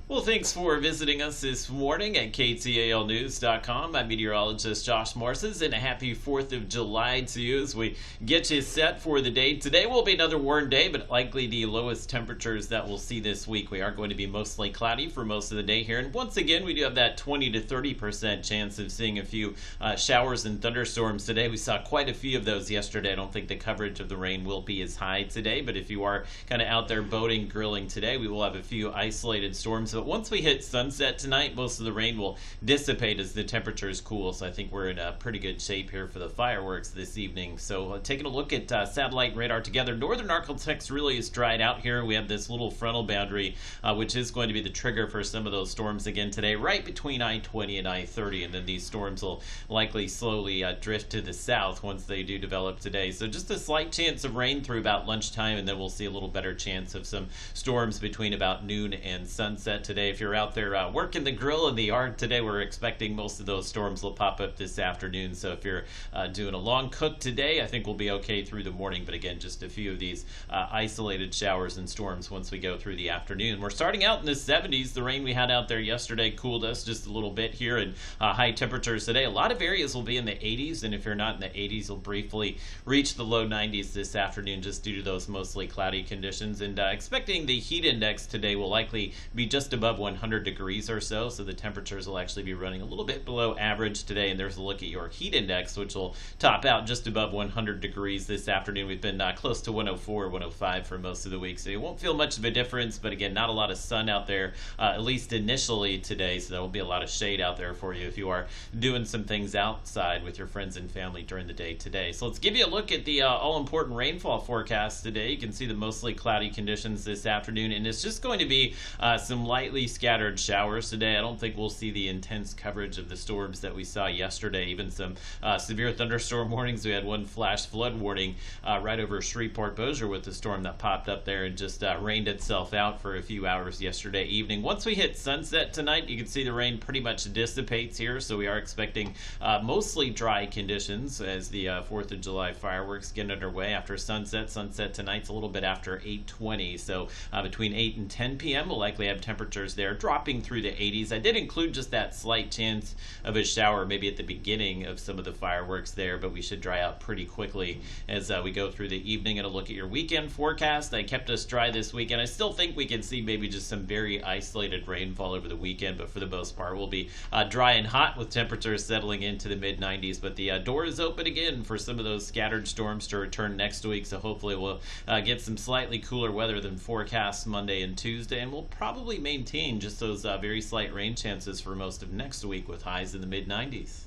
Well, thanks for visiting us this morning at ktalnews.com. I'm meteorologist Josh Morses, and a happy 4th of July to you as we get you set for the day. Today will be another warm day, but likely the lowest temperatures that we'll see this week. We are going to be mostly cloudy for most of the day here, and once again, we do have that 20 to 30% chance of seeing a few showers and thunderstorms today. We saw quite a few of those yesterday. I don't think the coverage of the rain will be as high today, but if you are kind of out there boating, grilling today, we will have a few isolated storms. But once we hit sunset tonight, most of the rain will dissipate as the temperatures cool. So I think we're in a pretty good shape here for the fireworks this evening. So taking a look at satellite radar together, northern ArkLaTex really is dried out here. We have this little frontal boundary, which is going to be the trigger for some of those storms again today, right between I-20 and I-30. And then these storms will likely slowly drift to the south once they do develop today. So just a slight chance of rain through about lunchtime, and then we'll see a little better chance of some storms between about noon and sunset today. If you're out there working the grill in the yard today, we're expecting most of those storms will pop up this afternoon. So if you're doing a long cook today, I think we'll be okay through the morning. But again, just a few of these isolated showers and storms once we go through the afternoon. We're starting out in the 70s. The rain we had out there yesterday cooled us just a little bit here, and high temperatures today. A lot of areas will be in the 80s, and if you're not in the 80s, you'll briefly reach the low 90s this afternoon just due to those mostly cloudy conditions. And expecting the heat index today will likely be just above 100 degrees or so the temperatures will actually be running a little bit below average today. And there's a look at your heat index, which will top out just above 100 degrees this afternoon. We've been close to 104, 105 for most of the week, so you won't feel much of a difference. But again, not a lot of sun out there, at least initially today, so there will be a lot of shade out there for you if you are doing some things outside with your friends and family during the day today. So let's give you a look at the all-important rainfall forecast today. You can see the mostly cloudy conditions this afternoon, and it's just going to be some lightly scattered showers today. I don't think we'll see the intense coverage of the storms that we saw yesterday, even some severe thunderstorm warnings. We had one flash flood warning right over Shreveport Bossier with the storm that popped up there and just rained itself out for a few hours yesterday evening. Once we hit sunset tonight, you can see the rain pretty much dissipates here, so we are expecting mostly dry conditions as the 4th of July fireworks get underway after sunset. Sunset tonight's a little bit after 8:20, so between 8 and 10 p.m. we'll likely have temperatures there dropping through the 80s. I did include just that slight chance of a shower maybe at the beginning of some of the fireworks there, but we should dry out pretty quickly as we go through the evening. And a look at your weekend forecast. I kept us dry this weekend. I still think we can see maybe just some very isolated rainfall over the weekend, but for the most part we'll be dry and hot with temperatures settling into the mid-90s. But the door is open again for some of those scattered storms to return next week, so hopefully we'll get some slightly cooler weather than forecast Monday and Tuesday, and we'll probably maintain just those very slight rain chances for most of next week with highs in the mid-90s.